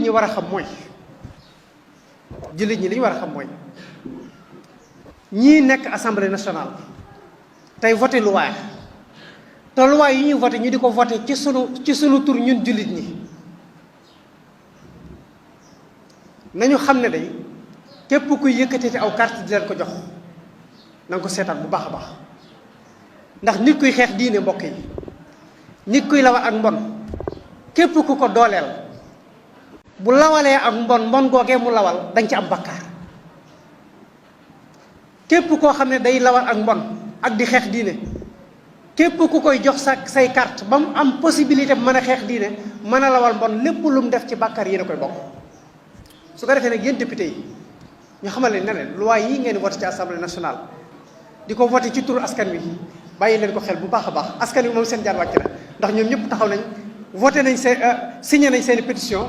ñi war a xam mooy jullit ñi li ñu war a xam mooy ñii nekk assemblée nationale tey voté loi te loi yi ñuy voté ñu di ko voté ci sunu tur ñun jullit ñi nañu xam ne day képp kuy yëkkatee aw carte di leen ko jox na nga ko seetaan bu baax a baax ndax nit kuy xeex diine mbokk yi nit kuy lawal ak mbon képp ku ko dooleel bu lawalee ak mbon googee mu lawal dañ ci am bakkaar képp koo xam ne day lawal ak mbon ak di xeex diine képp ku koy jox say carte ba mu am possibilité mën a xeex diine mën a lawal mbon lépp lu mu def ci bakkaar yéen a koy bokk. su ko defee nag yéen député yi ñu xamal leen ne leen loi yi ngeen voté ci assemblée nationale di ko voté ci turu askan wi bàyyi leen ko xel bu baax a baax askan wi moom seen jaan wàcc na ndax ñoom ñëpp taxaw nañ voté nañ signé nañ seen pétition